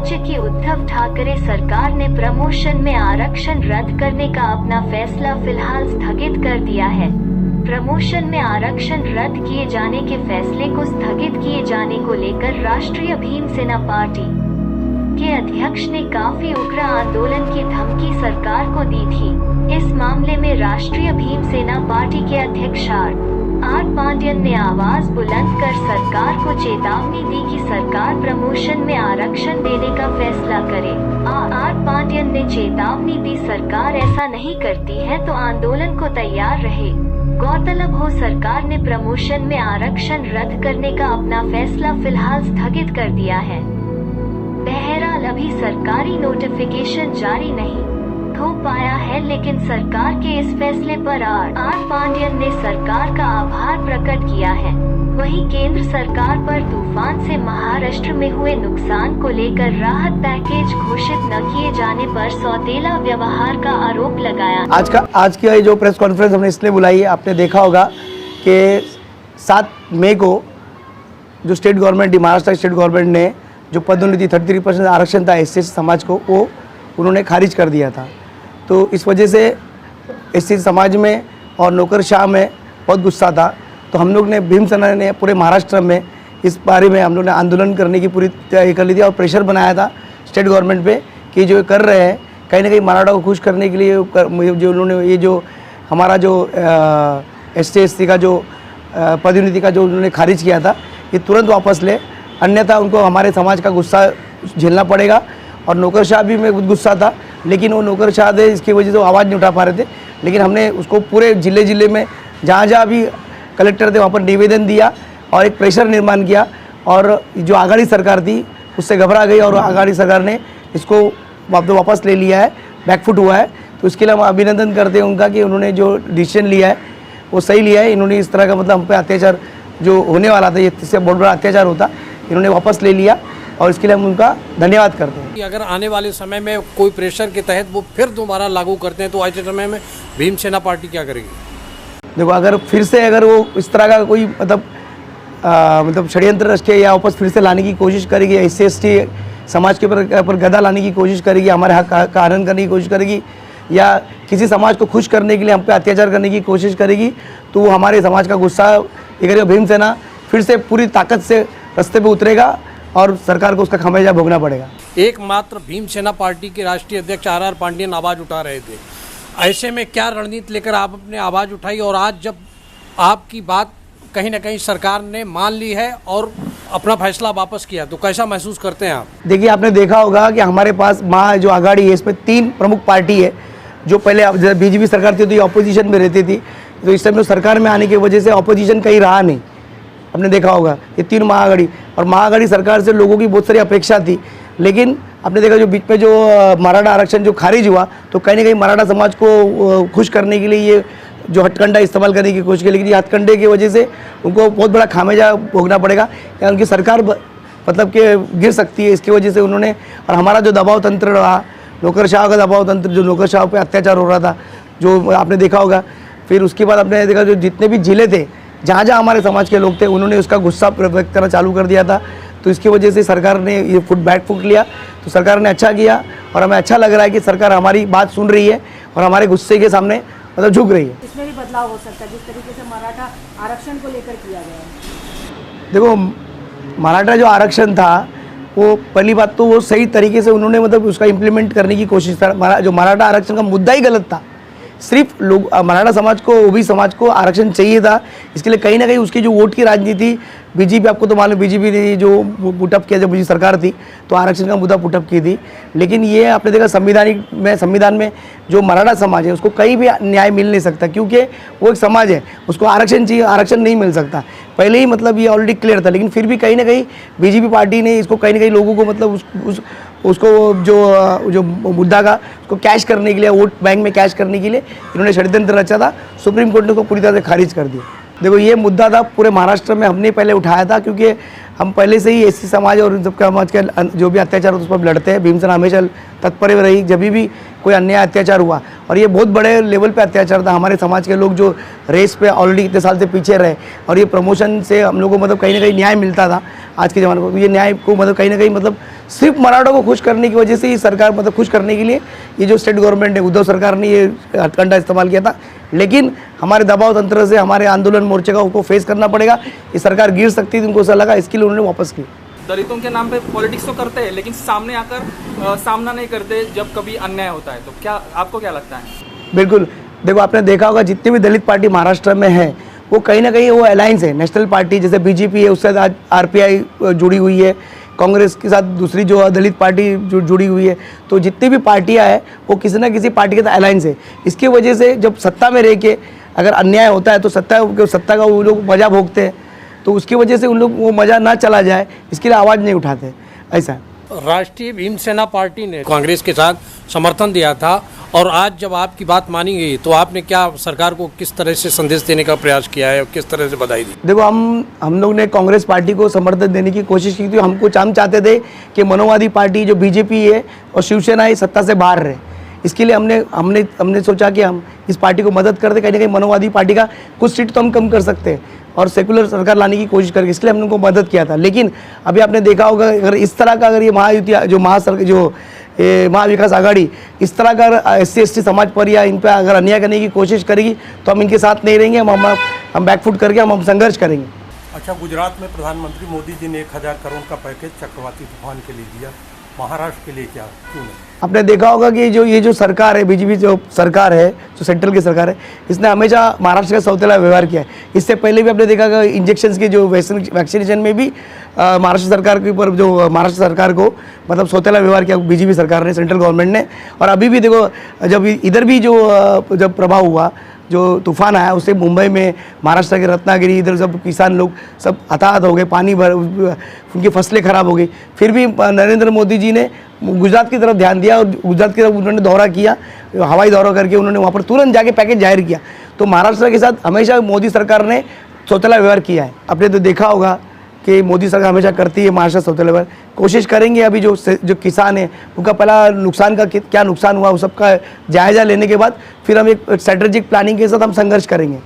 राज्य की उद्धव ठाकरे सरकार ने प्रमोशन में आरक्षण रद्द करने का अपना फैसला फिलहाल स्थगित कर दिया है। प्रमोशन में आरक्षण रद्द किए जाने के फैसले को स्थगित किए जाने को लेकर राष्ट्रीय भीमसेना पार्टी के अध्यक्ष ने काफी उग्र आंदोलन की धमकी सरकार को दी थी। इस मामले में राष्ट्रीय भीमसेना पार्टी के अध्यक्ष आर पांड्यन ने आवाज बुलंद कर सरकार को चेतावनी दी कि सरकार प्रमोशन में आरक्षण देने का फैसला करे। आर पांड्यन ने चेतावनी दी सरकार ऐसा नहीं करती है तो आंदोलन को तैयार रहे। गौरतलब हो सरकार ने प्रमोशन में आरक्षण रद्द करने का अपना फैसला फिलहाल स्थगित कर दिया है। बहरहाल अभी सरकारी नोटिफिकेशन जारी नहीं हो पाया है, लेकिन सरकार के इस फैसले पर आर पांड्यन ने सरकार का आभार प्रकट किया है। वहीं केंद्र सरकार पर तूफान से महाराष्ट्र में हुए नुकसान को लेकर राहत पैकेज घोषित न किए जाने पर सौतेला व्यवहार का आरोप लगाया। आज की जो प्रेस कॉन्फ्रेंस हमने इसलिए बुलाई है, आपने देखा होगा कि 7 मई को जो state government, Maharashtra state government ने जो पदोन्नति 33% आरक्षण था एससी समाज को, वो उन्होंने खारिज कर दिया था। तो इस वजह से एससी समाज में और नौकरशाह में बहुत गुस्सा था। तो हम लोग ने भीमसेना ने पूरे महाराष्ट्र में इस बारे में हम लोग ने आंदोलन करने की पूरी तैयारी कर ली थी और प्रेशर बनाया था स्टेट गवर्नमेंट पे कि जो कर रहे हैं कहीं ना कहीं मराठा को खुश करने के लिए जो उन्होंने ये जो हमारा जो SC/ST का जो पदोन्नति का जो उन्होंने खारिज किया था, ये तुरंत वापस ले, अन्यथा उनको हमारे समाज का गुस्सा झेलना पड़ेगा। और नौकरशाह भी में बहुत गुस्सा था, लेकिन वो नौकरशाह थे इसकी वजह से वो आवाज़ नहीं उठा पा रहे थे। लेकिन हमने उसको पूरे ज़िले में जहाँ जहाँ भी कलेक्टर थे वहाँ पर निवेदन दिया और एक प्रेशर निर्माण किया। और जो आघाड़ी सरकार थी उससे घबरा गई और आघाड़ी सरकार ने इसको वापस ले लिया है, बैकफुट हुआ है। तो इसके लिए हम अभिनंदन करते हैं उनका कि उन्होंने जो डिसीजन लिया है वो सही लिया है। इन्होंने इस तरह का मतलब हम पे अत्याचार जो होने वाला था, इससे बहुत बड़ा अत्याचार होता, इन्होंने वापस ले लिया और इसके लिए हम उनका धन्यवाद करते हैं। अगर आने वाले समय में कोई प्रेशर के तहत वो फिर दोबारा लागू करते हैं तो आज के समय में भीमसेना पार्टी क्या करेगी? देखो, अगर फिर से अगर वो इस तरह का कोई मतलब षड्यंत्र रच के या वापस फिर से लाने की कोशिश करेगी, SC/ST समाज के ऊपर गदा लाने की कोशिश करेगी, हमारे हक का हनन करने की कोशिश करेगी, या किसी समाज को खुश करने के लिए हम पे अत्याचार करने की कोशिश करेगी, तो वो हमारे समाज का गुस्सा ये करेगा। भीमसेना फिर से पूरी ताकत से रास्ते पे उतरेगा और सरकार को उसका खामियाजा भोगना पड़ेगा। एकमात्र भीमसेना पार्टी के राष्ट्रीय अध्यक्ष आर पांड्यन आवाज़ उठा रहे थे, ऐसे में क्या रणनीति लेकर आप अपने आवाज़ उठाई और आज जब आपकी बात कहीं ना कहीं सरकार ने मान ली है और अपना फैसला वापस किया, तो कैसा महसूस करते हैं आप? देखिए, आपने देखा होगा कि हमारे पास महा जो आघाड़ी है इसमें 3 प्रमुख पार्टी है। जो पहले BJP सरकार थी तो ये अपोजिशन में रहती थी, तो इस समय सरकार में आने की वजह से अपोजिशन कहीं रहा नहीं। आपने देखा होगा ये 3 महाआघाड़ी, और महाआघाड़ी सरकार से लोगों की बहुत सारी अपेक्षा थी। लेकिन आपने देखा जो बीच में जो मराठा आरक्षण जो खारिज हुआ, तो कहीं ना कहीं मराठा समाज को खुश करने के लिए ये जो हथकंडा इस्तेमाल करने की कोशिश की, लेकिन ये हथकंडे की वजह से उनको बहुत बड़ा खामियाजा भोगना पड़ेगा या उनकी सरकार मतलब कि गिर सकती है। इसकी वजह से उन्होंने, और हमारा जो दबाव तंत्र रहा, नौकरशाह का दबाव तंत्र, जो नौकरशाह पे अत्याचार हो रहा था, जो आपने देखा होगा। फिर उसके बाद आपने देखा जो जितने भी जिले थे जहाँ जहाँ हमारे समाज के लोग थे, उन्होंने उसका गुस्सा व्यक्त करना चालू कर दिया था। तो इसकी वजह से सरकार ने ये बैकफुट लिया। तो सरकार ने अच्छा किया और हमें अच्छा लग रहा है कि सरकार हमारी बात सुन रही है और हमारे गुस्से के सामने मतलब झुक रही है। इसमें भी बदलाव हो सकता है जिस तरीके से मराठा आरक्षण को लेकर किया गया है। देखो, मराठा जो आरक्षण था वो पहली बात तो वो सही तरीके से उन्होंने मतलब उसका इम्प्लीमेंट करने की कोशिश था। जो मराठा आरक्षण का मुद्दा ही गलत था। सिर्फ लोग मराठा समाज को, OBC समाज को आरक्षण चाहिए था। इसके लिए कहीं ना कहीं उसकी जो वोट की राजनीति, BJP, आपको तो मालूम, BJP ने जो पुटअप किया जब BJP सरकार थी तो आरक्षण का मुद्दा पुटअप की थी। लेकिन ये आपने देखा संविधान में जो मराठा समाज है उसको कहीं भी न्याय मिल नहीं सकता, क्योंकि वो एक समाज है, उसको आरक्षण चाहिए, आरक्षण नहीं मिल सकता। पहले ही मतलब ये ऑलरेडी क्लियर था। लेकिन फिर भी कहीं ना कहीं BJP पार्टी ने इसको कहीं ना कहीं लोगों को मतलब उसको जो मुद्दा का उसको कैश करने के लिए, वोट बैंक में कैश करने के लिए इन्होंने षड्यंत्र रचा था। सुप्रीम कोर्ट ने उसको पूरी तरह से खारिज कर दिया। देखो, ये मुद्दा था पूरे महाराष्ट्र में हमने पहले उठाया था, क्योंकि हम पहले से ही SC समाज और इन सब समाज के जो भी अत्याचार होता है उस पर लड़ते हैं। भीमसेना हमेशा तत्पर रही जब भी कोई अन्याय अत्याचार हुआ, और ये बहुत बड़े लेवल पे अत्याचार था। हमारे समाज के लोग जो रेस पे ऑलरेडी इतने साल से पीछे रहे, और ये प्रमोशन से हम लोग को मतलब कहीं ना कहीं न्याय मिलता था आज के ज़माने को। तो ये न्याय को मतलब कहीं ना कहीं मतलब सिर्फ मराठों को खुश करने की वजह से ये सरकार, मतलब खुश करने के लिए ये जो स्टेट गवर्नमेंट है, उद्धव सरकार ने ये हथकंडा इस्तेमाल किया था। लेकिन हमारे दबाव तंत्र से, हमारे आंदोलन मोर्चे का उनको फेस करना पड़ेगा। ये सरकार गिर सकती थी, उनको ऐसा लगा, इसके लिए उन्होंने वापस की। दलितों के नाम पे पॉलिटिक्स तो करते हैं, लेकिन सामने आकर सामना नहीं करते जब कभी अन्याय होता है। तो क्या आपको क्या लगता है? बिल्कुल, देखो आपने देखा होगा जितनी भी दलित पार्टी महाराष्ट्र में है वो कहीं ना कहीं वो अलायंस है, नेशनल पार्टी जैसे बीजेपी है, उससे आज आरपीआई जुड़ी हुई है, कांग्रेस के साथ दूसरी जो दलित पार्टी जो जुड़ी हुई है। तो जितनी भी पार्टियां हैं वो किसी ना किसी पार्टी के साथ अलायंस है। इसकी वजह से जब सत्ता में रह के अगर अन्याय होता है तो सत्ता का वो लोग मजा भोगते हैं, तो उसकी वजह से उन लोग वो मजा ना चला जाए इसके लिए आवाज़ नहीं उठाते। ऐसा राष्ट्रीय भीमसेना पार्टी ने कांग्रेस के साथ समर्थन दिया था और आज जब आपकी बात मानी गई तो आपने क्या सरकार को किस तरह से संदेश देने का प्रयास किया है और किस तरह से बधाई दी? देखो हम लोग ने कांग्रेस पार्टी को समर्थन देने की कोशिश की थी। हम चाहते थे कि मनोवादी पार्टी जो बीजेपी है और शिवसेना है सत्ता से बाहर रहे। इसके लिए हमने सोचा कि हम इस पार्टी को मदद करते, कहीं ना कहीं मनोवादी पार्टी का कुछ सीट तो हम कम कर सकते हैं और सेकुलर सरकार लाने की कोशिश करके, इसलिए हमने उनको मदद किया था। लेकिन अभी आपने देखा होगा अगर इस तरह का अगर ये महायुति जो महाविकास आघाड़ी इस तरह का SC/ST समाज पर या इन पर अगर अन्याय करने की कोशिश करेगी तो हम इनके साथ नहीं रहेंगे। हम बैकफुट करके हम संघर्ष करेंगे। अच्छा, गुजरात में प्रधानमंत्री मोदी जी ने 1000 करोड़ का पैकेज चक्रवाती तूफान के लिए दिया, महाराष्ट्र के लिए क्या, क्यों नहीं? आपने देखा होगा कि ये जो सरकार है, बीजेपी जो सरकार है, जो सेंट्रल की सरकार है, इसने हमेशा महाराष्ट्र का सौतेला व्यवहार किया है। इससे पहले भी आपने देखा कि इंजेक्शंस के जो वैक्सीनेशन में भी महाराष्ट्र सरकार के ऊपर जो महाराष्ट्र सरकार को मतलब सौतेला व्यवहार किया बीजेपी सरकार ने, सेंट्रल गवर्नमेंट ने। और अभी भी देखो जब इधर भी जब प्रभाव हुआ, जो तूफान आया उससे मुंबई में, महाराष्ट्र के रत्नागिरी, इधर सब किसान लोग सब हताहत हो गए, पानी भर, उनकी फसलें खराब हो गई। फिर भी नरेंद्र मोदी जी ने गुजरात की तरफ ध्यान दिया और गुजरात की तरफ उन्होंने दौरा किया, हवाई दौरा करके उन्होंने वहाँ पर तुरंत जाके पैकेज जाहिर किया। तो महाराष्ट्र के साथ हमेशा मोदी सरकार ने सौतेला व्यवहार किया है। आपने तो देखा होगा कि मोदी सरकार हमेशा करती है महाराष्ट्र सौतेला व्यवहार। कोशिश करेंगे अभी जो किसान है उनका पहला नुकसान का क्या नुकसान हुआ, उस सबका जायजा लेने के बाद फिर हम एक स्ट्रेटेजिक प्लानिंग के साथ हम संघर्ष करेंगे।